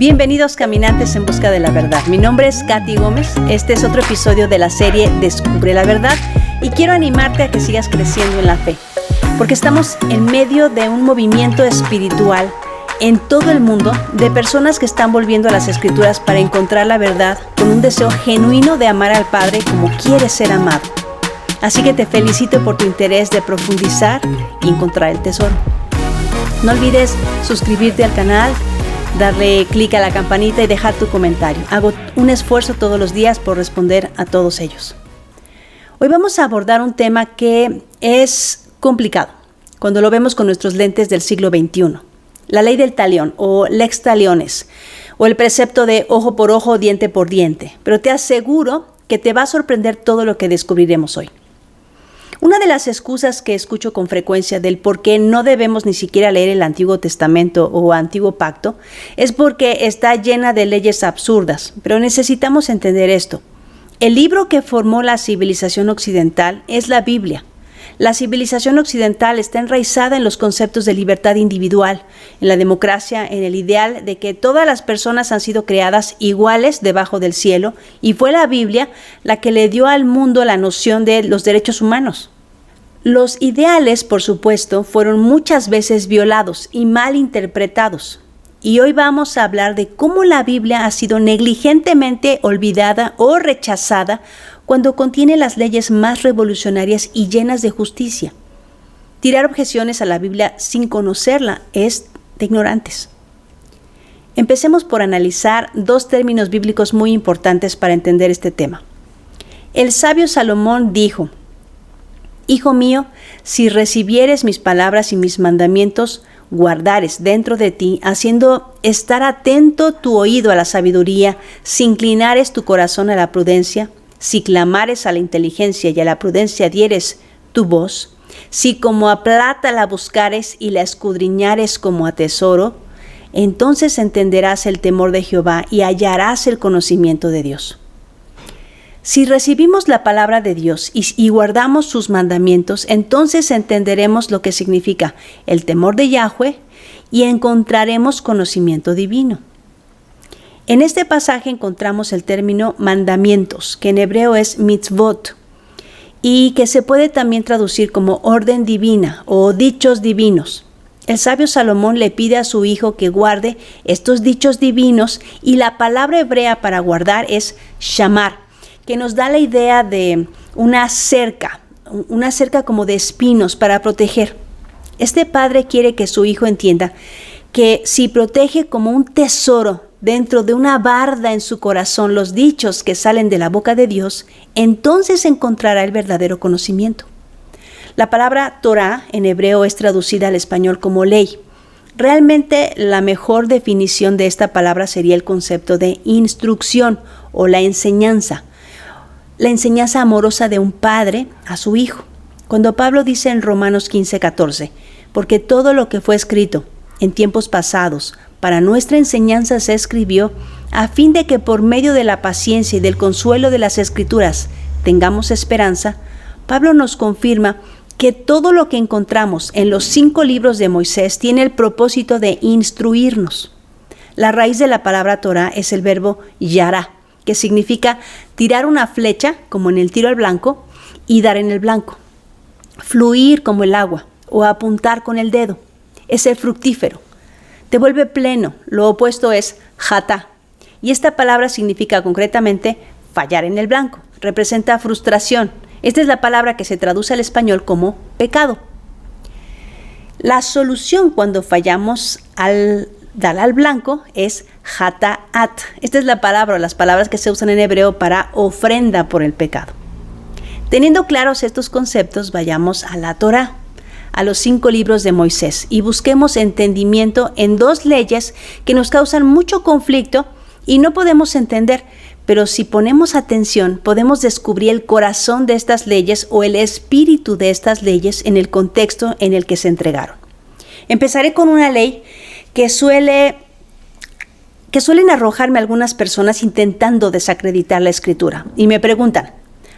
Bienvenidos caminantes en busca de la verdad. Mi nombre es Katy Gómez. Este es otro episodio de la serie Descubre la Verdad y quiero animarte a que sigas creciendo en la fe, porque estamos en medio de un movimiento espiritual en todo el mundo de personas que están volviendo a las Escrituras para encontrar la verdad con un deseo genuino de amar al Padre como quiere ser amado. Así que te felicito por tu interés de profundizar y encontrar el tesoro. No olvides suscribirte al canal, darle clic a la campanita y dejar tu comentario. Hago un esfuerzo todos los días por responder a todos ellos. Hoy vamos a abordar un tema que es complicado cuando lo vemos con nuestros lentes del siglo XXI. La ley del talión o lex talionis o el precepto de ojo por ojo, diente por diente. Pero te aseguro que te va a sorprender todo lo que descubriremos hoy. Una de las excusas que escucho con frecuencia del por qué no debemos ni siquiera leer el Antiguo Testamento o Antiguo Pacto es porque está llena de leyes absurdas, pero necesitamos entender esto. El libro que formó la civilización occidental es la Biblia. La civilización occidental está enraizada en los conceptos de libertad individual, en la democracia, en el ideal de que todas las personas han sido creadas iguales debajo del cielo, y fue la Biblia la que le dio al mundo la noción de los derechos humanos. Los ideales, por supuesto, fueron muchas veces violados y mal interpretados. Y hoy vamos a hablar de cómo la Biblia ha sido negligentemente olvidada o rechazada cuando contiene las leyes más revolucionarias y llenas de justicia. Tirar objeciones a la Biblia sin conocerla es de ignorantes. Empecemos por analizar dos términos bíblicos muy importantes para entender este tema. El sabio Salomón dijo: Hijo mío, si recibieres mis palabras y mis mandamientos, guardares dentro de ti, haciendo estar atento tu oído a la sabiduría, si inclinares tu corazón a la prudencia, si clamares a la inteligencia y a la prudencia dieres tu voz, si como a plata la buscares y la escudriñares como a tesoro, entonces entenderás el temor de Jehová y hallarás el conocimiento de Dios. Si recibimos la palabra de Dios y guardamos sus mandamientos, entonces entenderemos lo que significa el temor de Yahweh y encontraremos conocimiento divino. En este pasaje encontramos el término mandamientos, que en hebreo es mitzvot, y que se puede también traducir como orden divina o dichos divinos. El sabio Salomón le pide a su hijo que guarde estos dichos divinos, y la palabra hebrea para guardar es shamar, que nos da la idea de una cerca como de espinos para proteger. Este padre quiere que su hijo entienda que si protege como un tesoro dentro de una barda en su corazón los dichos que salen de la boca de Dios, entonces encontrará el verdadero conocimiento. La palabra Torah en hebreo es traducida al español como ley. Realmente la mejor definición de esta palabra sería el concepto de instrucción o la enseñanza amorosa de un padre a su hijo. Cuando Pablo dice en Romanos 15:14, porque todo lo que fue escrito en tiempos pasados para nuestra enseñanza se escribió, a fin de que por medio de la paciencia y del consuelo de las Escrituras tengamos esperanza, Pablo nos confirma que todo lo que encontramos en los 5 libros de Moisés tiene el propósito de instruirnos. La raíz de la palabra Torah es el verbo yará, que significa tirar una flecha, como en el tiro al blanco, y dar en el blanco. Fluir como el agua, o apuntar con el dedo. Es ser fructífero. Te vuelve pleno. Lo opuesto es jatá. Y esta palabra significa concretamente fallar en el blanco. Representa frustración. Esta es la palabra que se traduce al español como pecado. La solución cuando fallamos al dar al blanco es jataat. Esta es la palabra o las palabras que se usan en hebreo para ofrenda por el pecado. Teniendo claros estos conceptos, vayamos a la Torá, a los 5 libros de Moisés, y busquemos entendimiento en 2 leyes que nos causan mucho conflicto y no podemos entender, pero si ponemos atención podemos descubrir el corazón de estas leyes o el espíritu de estas leyes en el contexto en el que se entregaron. Empezaré con una ley que suelen arrojarme algunas personas intentando desacreditar la Escritura. Y me preguntan,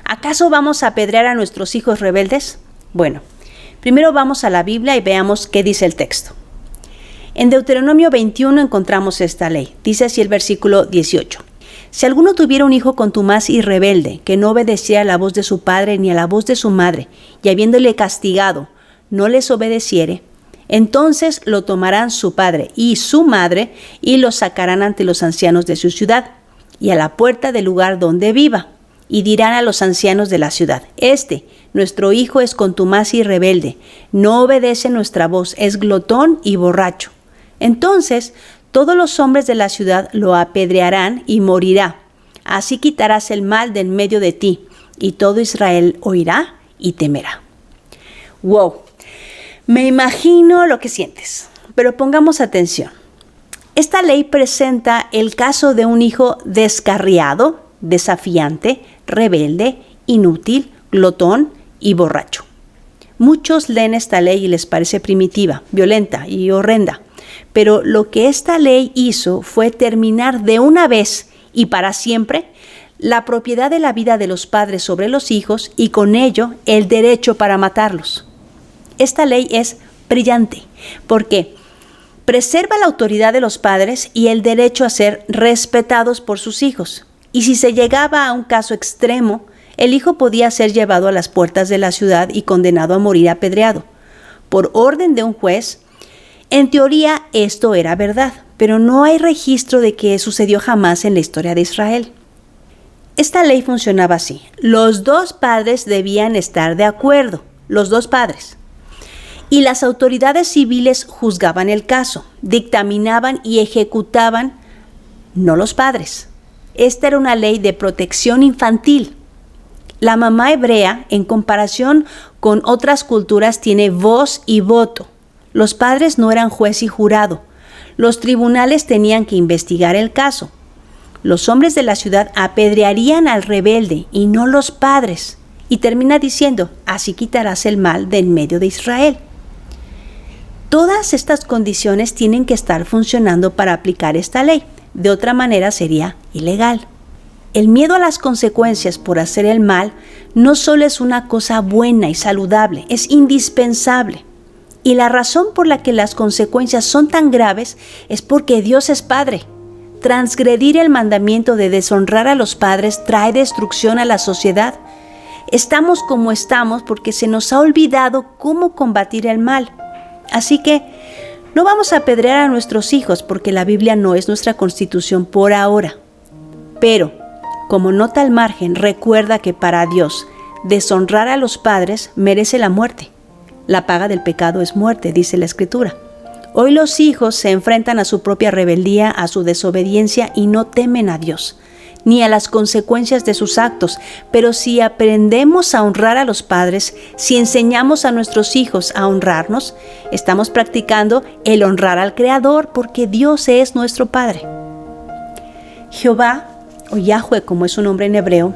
¿acaso vamos a apedrear a nuestros hijos rebeldes? Bueno, primero vamos a la Biblia y veamos qué dice el texto. En Deuteronomio 21 encontramos esta ley. Dice así el versículo 18. Si alguno tuviera un hijo contumaz y rebelde, que no obedeciera a la voz de su padre ni a la voz de su madre, y habiéndole castigado, no les obedeciere, entonces lo tomarán su padre y su madre y lo sacarán ante los ancianos de su ciudad y a la puerta del lugar donde viva, y dirán a los ancianos de la ciudad: nuestro hijo es contumaz y rebelde, no obedece nuestra voz, es glotón y borracho. Entonces todos los hombres de la ciudad lo apedrearán y morirá. Así quitarás el mal de en medio de ti, y todo Israel oirá y temerá. ¡Wow! Me imagino lo que sientes, pero pongamos atención. Esta ley presenta el caso de un hijo descarriado, desafiante, rebelde, inútil, glotón y borracho. Muchos leen esta ley y les parece primitiva, violenta y horrenda, pero lo que esta ley hizo fue terminar de una vez y para siempre la propiedad de la vida de los padres sobre los hijos y con ello el derecho para matarlos. Esta ley es brillante porque preserva la autoridad de los padres y el derecho a ser respetados por sus hijos. Y si se llegaba a un caso extremo, el hijo podía ser llevado a las puertas de la ciudad y condenado a morir apedreado. Por orden de un juez, en teoría esto era verdad, pero no hay registro de que sucedió jamás en la historia de Israel. Esta ley funcionaba así. Los dos padres debían estar de acuerdo, los dos padres. Y las autoridades civiles juzgaban el caso, dictaminaban y ejecutaban, no los padres. Esta era una ley de protección infantil. La mamá hebrea, en comparación con otras culturas, tiene voz y voto. Los padres no eran juez y jurado. Los tribunales tenían que investigar el caso. Los hombres de la ciudad apedrearían al rebelde y no los padres. Y termina diciendo: así quitarás el mal de en medio de Israel. Todas estas condiciones tienen que estar funcionando para aplicar esta ley. De otra manera sería ilegal. El miedo a las consecuencias por hacer el mal no solo es una cosa buena y saludable, es indispensable. Y la razón por la que las consecuencias son tan graves es porque Dios es Padre. Transgredir el mandamiento de deshonrar a los padres trae destrucción a la sociedad. Estamos como estamos porque se nos ha olvidado cómo combatir el mal. Así que no vamos a apedrear a nuestros hijos porque la Biblia no es nuestra constitución por ahora. Pero, como nota al margen, recuerda que para Dios deshonrar a los padres merece la muerte. La paga del pecado es muerte, dice la Escritura. Hoy los hijos se enfrentan a su propia rebeldía, a su desobediencia y no temen a Dios, ni a las consecuencias de sus actos. Pero si aprendemos a honrar a los padres, si enseñamos a nuestros hijos a honrarnos, estamos practicando el honrar al Creador porque Dios es nuestro Padre. Jehová, o Yahweh como es su nombre en hebreo,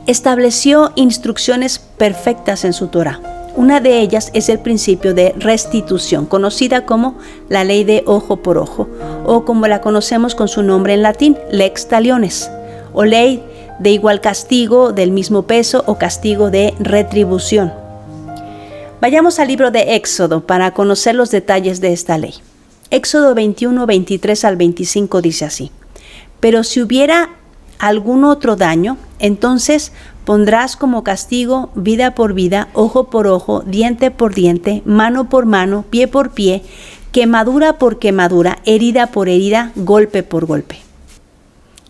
estableció instrucciones perfectas en su Torá. Una de ellas es el principio de restitución, conocida como la ley de ojo por ojo, o como la conocemos con su nombre en latín, lex talionis, o ley de igual castigo, del mismo peso, o castigo de retribución. Vayamos al libro de Éxodo para conocer los detalles de esta ley. Éxodo 21, 23 al 25 dice así: pero si hubiera algún otro daño, entonces pondrás como castigo vida por vida, ojo por ojo, diente por diente, mano por mano, pie por pie, quemadura por quemadura, herida por herida, golpe por golpe.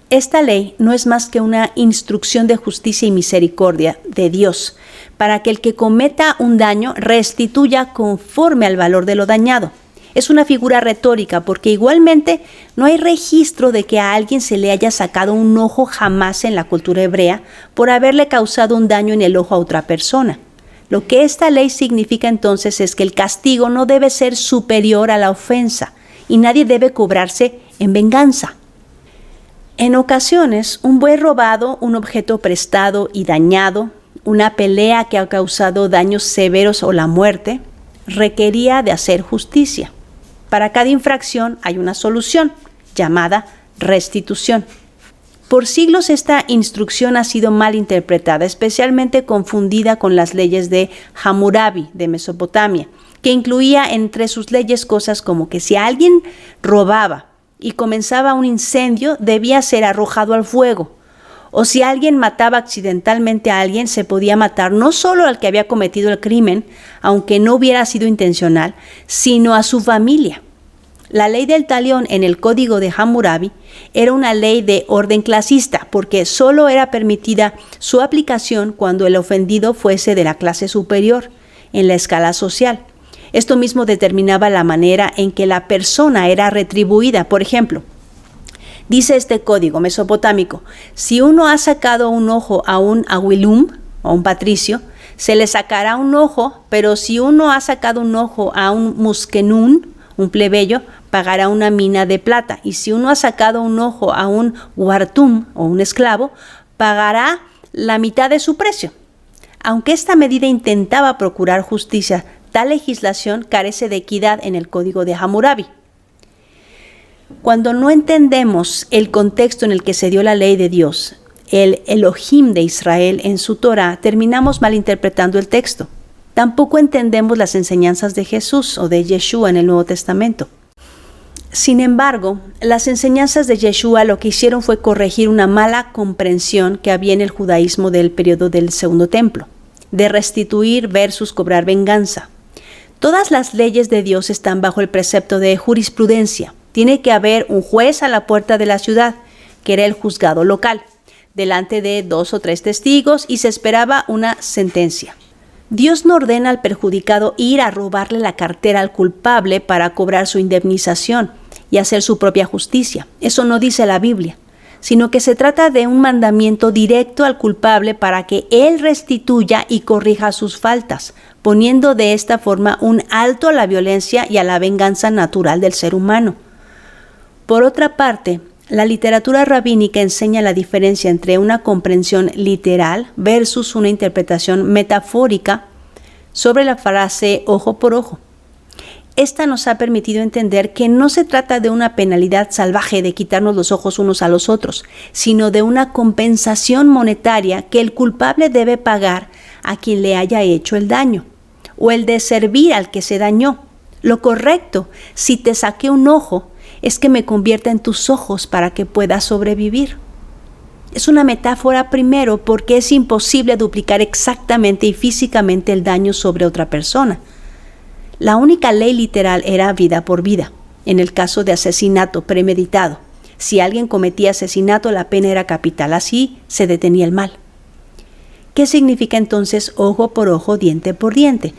Esta ley no es más que una instrucción de justicia y misericordia de Dios para que el que cometa un daño restituya conforme al valor de lo dañado. Es una figura retórica porque igualmente no hay registro de que a alguien se le haya sacado un ojo jamás en la cultura hebrea por haberle causado un daño en el ojo a otra persona. Lo que esta ley significa entonces es que el castigo no debe ser superior a la ofensa y nadie debe cobrarse en venganza. En ocasiones, un buey robado, un objeto prestado y dañado, una pelea que ha causado daños severos o la muerte, requería de hacer justicia. Para cada infracción hay una solución, llamada restitución. Por siglos esta instrucción ha sido mal interpretada, especialmente confundida con las leyes de Hammurabi de Mesopotamia, que incluía entre sus leyes cosas como que si alguien robaba y comenzaba un incendio, debía ser arrojado al fuego. O si alguien mataba accidentalmente a alguien, se podía matar no solo al que había cometido el crimen, aunque no hubiera sido intencional, sino a su familia. La ley del talión en el Código de Hammurabi era una ley de orden clasista, porque solo era permitida su aplicación cuando el ofendido fuese de la clase superior en la escala social. Esto mismo determinaba la manera en que la persona era retribuida. Por ejemplo, dice este código mesopotámico, si uno ha sacado un ojo a un aguilum, o un patricio, se le sacará un ojo, pero si uno ha sacado un ojo a un muskenun, un plebeyo, pagará una mina de plata. Y si uno ha sacado un ojo a un huartum, o un esclavo, pagará la mitad de su precio. Aunque esta medida intentaba procurar justicia, tal legislación carece de equidad en el Código de Hammurabi. Cuando no entendemos el contexto en el que se dio la ley de Dios, el Elohim de Israel en su Torah, terminamos malinterpretando el texto. Tampoco entendemos las enseñanzas de Jesús o de Yeshua en el Nuevo Testamento. Sin embargo, las enseñanzas de Yeshua lo que hicieron fue corregir una mala comprensión que había en el judaísmo del periodo del Segundo Templo, de restituir versus cobrar venganza. Todas las leyes de Dios están bajo el precepto de jurisprudencia. Tiene que haber un juez a la puerta de la ciudad, que era el juzgado local, delante de 2 o 3 testigos, y se esperaba una sentencia. Dios no ordena al perjudicado ir a robarle la cartera al culpable para cobrar su indemnización y hacer su propia justicia. Eso no dice la Biblia, sino que se trata de un mandamiento directo al culpable para que él restituya y corrija sus faltas, poniendo de esta forma un alto a la violencia y a la venganza natural del ser humano. Por otra parte, la literatura rabínica enseña la diferencia entre una comprensión literal versus una interpretación metafórica sobre la frase ojo por ojo. Esta nos ha permitido entender que no se trata de una penalidad salvaje de quitarnos los ojos unos a los otros, sino de una compensación monetaria que el culpable debe pagar a quien le haya hecho el daño, o el de servir al que se dañó. Lo correcto, si te saqué un ojo, es que me convierta en tus ojos para que puedas sobrevivir. Es una metáfora primero porque es imposible duplicar exactamente y físicamente el daño sobre otra persona. La única ley literal era vida por vida, en el caso de asesinato premeditado. Si alguien cometía asesinato, la pena era capital, así se detenía el mal. ¿Qué significa entonces ojo por ojo, diente por diente?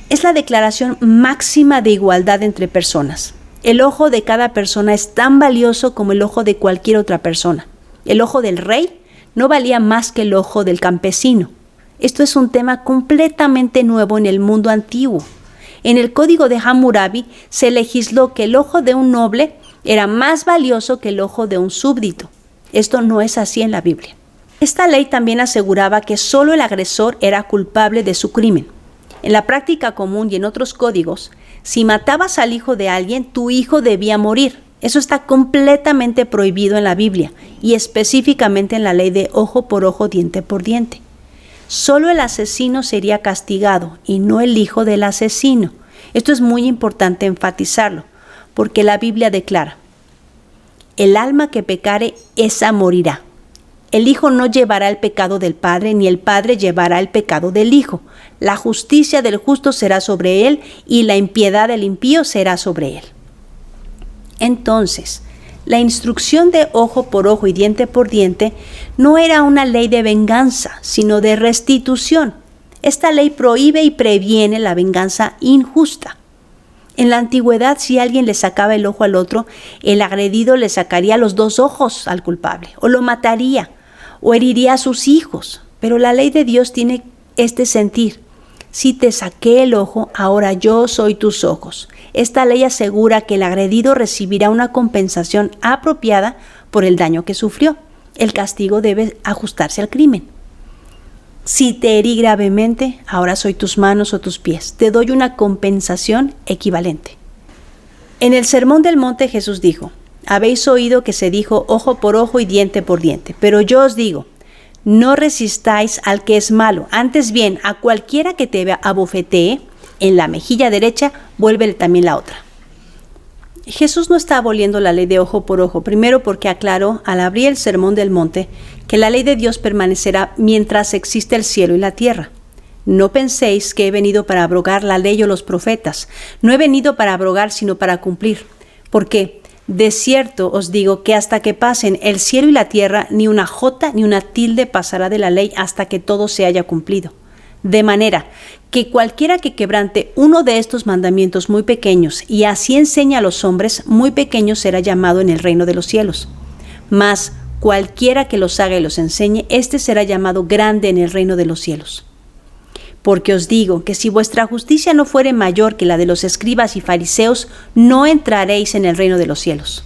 Es la declaración máxima de igualdad entre personas. El ojo de cada persona es tan valioso como el ojo de cualquier otra persona. El ojo del rey no valía más que el ojo del campesino. Esto es un tema completamente nuevo en el mundo antiguo. En el Código de Hammurabi se legisló que el ojo de un noble era más valioso que el ojo de un súbdito. Esto no es así en la Biblia. Esta ley también aseguraba que solo el agresor era culpable de su crimen. En la práctica común y en otros códigos, si matabas al hijo de alguien, tu hijo debía morir. Eso está completamente prohibido en la Biblia y específicamente en la ley de ojo por ojo, diente por diente. Solo el asesino sería castigado y no el hijo del asesino. Esto es muy importante enfatizarlo, porque la Biblia declara: el alma que pecare, esa morirá. El hijo no llevará el pecado del padre, ni el padre llevará el pecado del hijo. La justicia del justo será sobre él, y la impiedad del impío será sobre él. Entonces, la instrucción de ojo por ojo y diente por diente no era una ley de venganza, sino de restitución. Esta ley prohíbe y previene la venganza injusta. En la antigüedad, si alguien le sacaba el ojo al otro, el agredido le sacaría los 2 ojos al culpable, o lo mataría, o heriría a sus hijos. Pero la ley de Dios tiene este sentir: si te saqué el ojo, ahora yo soy tus ojos. Esta ley asegura que el agredido recibirá una compensación apropiada por el daño que sufrió. El castigo debe ajustarse al crimen. Si te herí gravemente, ahora soy tus manos o tus pies. Te doy una compensación equivalente. En el Sermón del Monte Jesús dijo: habéis oído que se dijo ojo por ojo y diente por diente, pero yo os digo, no resistáis al que es malo, antes bien a cualquiera que te abofetee, en la mejilla derecha, vuélvele también la otra. Jesús no está aboliendo la ley de ojo por ojo, primero porque aclaró al abrir el Sermón del Monte que la ley de Dios permanecerá mientras existe el cielo y la tierra. No penséis que he venido para abrogar la ley o los profetas. No he venido para abrogar, sino para cumplir. Porque de cierto os digo que hasta que pasen el cielo y la tierra, ni una jota ni una tilde pasará de la ley hasta que todo se haya cumplido. De manera que cualquiera que quebrante uno de estos mandamientos muy pequeños y así enseña a los hombres, muy pequeño será llamado en el reino de los cielos. Mas cualquiera que los haga y los enseñe, éste será llamado grande en el reino de los cielos. Porque os digo que si vuestra justicia no fuere mayor que la de los escribas y fariseos, no entraréis en el reino de los cielos.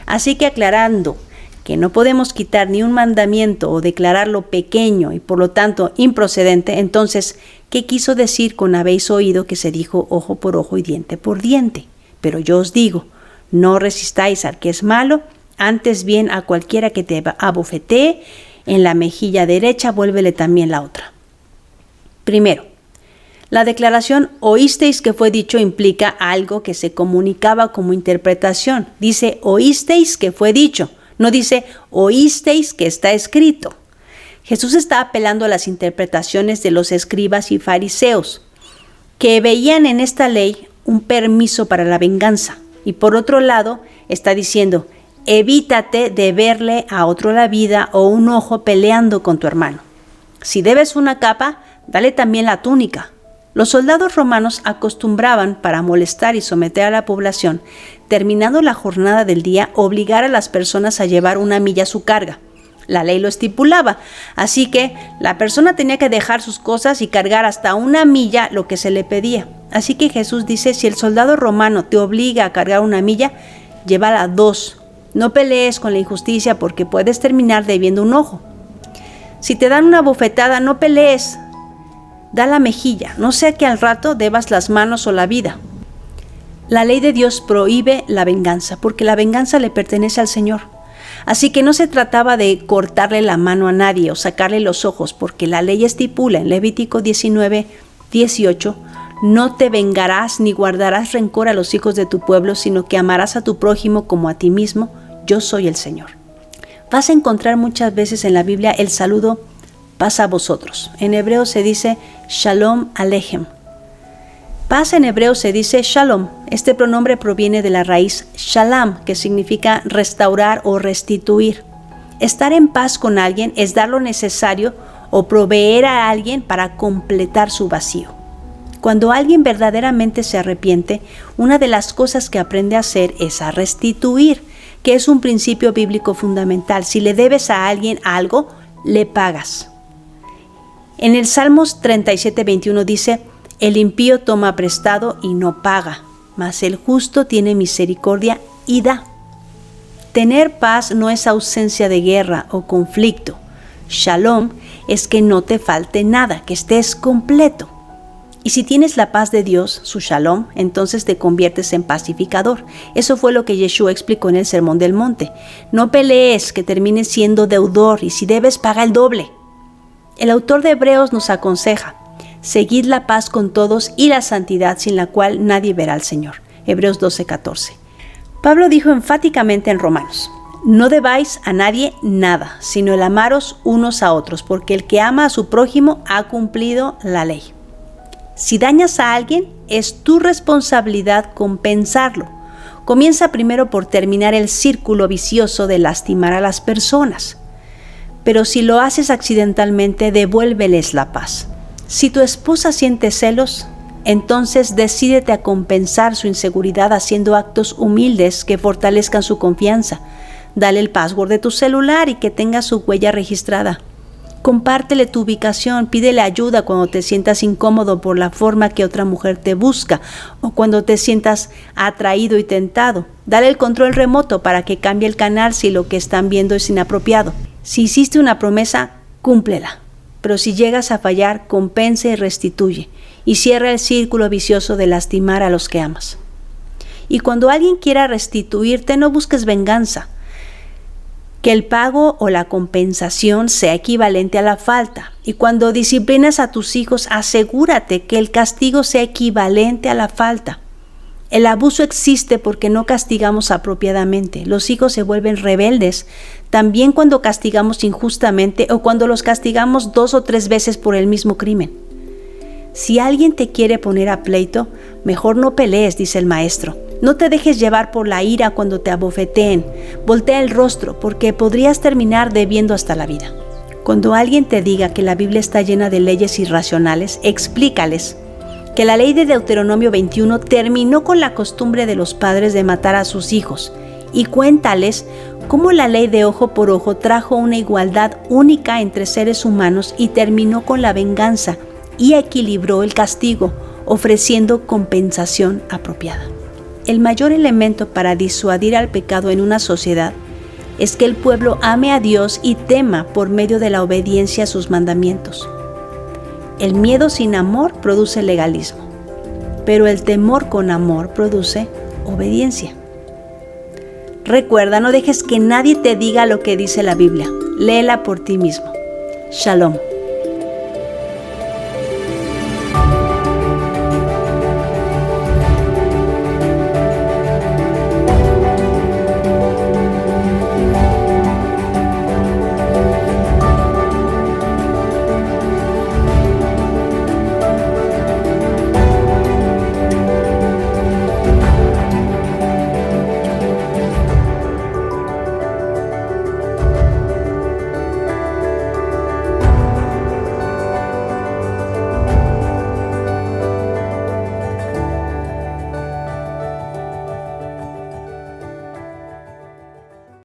Así que aclarando que no podemos quitar ni un mandamiento o declararlo pequeño y por lo tanto improcedente, entonces, ¿qué quiso decir con habéis oído que se dijo ojo por ojo y diente por diente? Pero yo os digo, no resistáis al que es malo, antes bien a cualquiera que te abofetee en la mejilla derecha, vuélvele también la otra. Primero, la declaración oísteis que fue dicho implica algo que se comunicaba como interpretación. Dice oísteis que fue dicho, no dice oísteis que está escrito. Jesús está apelando a las interpretaciones de los escribas y fariseos, que veían en esta ley un permiso para la venganza. Y por otro lado, está diciendo, evítate de verle a otro la vida o un ojo peleando con tu hermano. Si debes una capa, dale también la túnica. Los soldados romanos acostumbraban, para molestar y someter a la población, terminando la jornada del día, obligar a las personas a llevar una milla su carga. La ley lo estipulaba, así que la persona tenía que dejar sus cosas y cargar hasta una milla lo que se le pedía. Así que Jesús dice, si el soldado romano te obliga a cargar una milla, llévala 2. No pelees con la injusticia porque puedes terminar debiendo un ojo. Si te dan una bofetada, no pelees. Da la mejilla, no sea que al rato debas las manos o la vida. La ley de Dios prohíbe la venganza, porque la venganza le pertenece al Señor. Así que no se trataba de cortarle la mano a nadie o sacarle los ojos, porque la ley estipula en Levítico 19:18, no te vengarás ni guardarás rencor a los hijos de tu pueblo, sino que amarás a tu prójimo como a ti mismo, yo soy el Señor. Vas a encontrar muchas veces en la Biblia el saludo paz a vosotros. En hebreo se dice Shalom Aleichem. Paz en hebreo se dice Shalom. Este pronombre proviene de la raíz Shalom, que significa restaurar o restituir. Estar en paz con alguien es dar lo necesario o proveer a alguien para completar su vacío. Cuando alguien verdaderamente se arrepiente, una de las cosas que aprende a hacer es a restituir, que es un principio bíblico fundamental. Si le debes a alguien algo, le pagas. En el Salmos 37:21 dice, el impío toma prestado y no paga, mas el justo tiene misericordia y da. Tener paz no es ausencia de guerra o conflicto. Shalom es que no te falte nada, que estés completo. Y si tienes la paz de Dios, su Shalom, entonces te conviertes en pacificador. Eso fue lo que Yeshua explicó en el Sermón del Monte. No pelees, que termines siendo deudor, y si debes, paga el doble. El autor de Hebreos nos aconseja, seguid la paz con todos y la santidad sin la cual nadie verá al Señor. Hebreos 12:14. Pablo dijo enfáticamente en Romanos, no debáis a nadie nada, sino el amaros unos a otros, porque el que ama a su prójimo ha cumplido la ley. Si dañas a alguien, es tu responsabilidad compensarlo. Comienza primero por terminar el círculo vicioso de lastimar a las personas. Pero si lo haces accidentalmente, devuélveles la paz. Si tu esposa siente celos, entonces decídete a compensar su inseguridad haciendo actos humildes que fortalezcan su confianza. Dale el password de tu celular y que tenga su huella registrada. Compártele tu ubicación, pídele ayuda cuando te sientas incómodo por la forma que otra mujer te busca o cuando te sientas atraído y tentado. Dale el control remoto para que cambie el canal si lo que están viendo es inapropiado. Si hiciste una promesa, cúmplela. Pero si llegas a fallar, compensa y restituye. Y cierra el círculo vicioso de lastimar a los que amas. Y cuando alguien quiera restituirte, no busques venganza. Que el pago o la compensación sea equivalente a la falta. Y cuando disciplinas a tus hijos, asegúrate que el castigo sea equivalente a la falta. El abuso existe porque no castigamos apropiadamente. Los hijos se vuelven rebeldes también cuando castigamos injustamente o cuando los castigamos 2 o 3 veces por el mismo crimen. Si alguien te quiere poner a pleito, mejor no pelees, dice el maestro. No te dejes llevar por la ira cuando te abofeteen. Voltea el rostro porque podrías terminar debiendo hasta la vida. Cuando alguien te diga que la Biblia está llena de leyes irracionales, explícales que la ley de Deuteronomio 21 terminó con la costumbre de los padres de matar a sus hijos, y cuéntales cómo la ley de ojo por ojo trajo una igualdad única entre seres humanos y terminó con la venganza y equilibró el castigo, ofreciendo compensación apropiada. El mayor elemento para disuadir al pecado en una sociedad es que el pueblo ame a Dios y tema por medio de la obediencia a sus mandamientos. El miedo sin amor produce legalismo, pero el temor con amor produce obediencia. Recuerda, no dejes que nadie te diga lo que dice la Biblia. Léela por ti mismo. Shalom.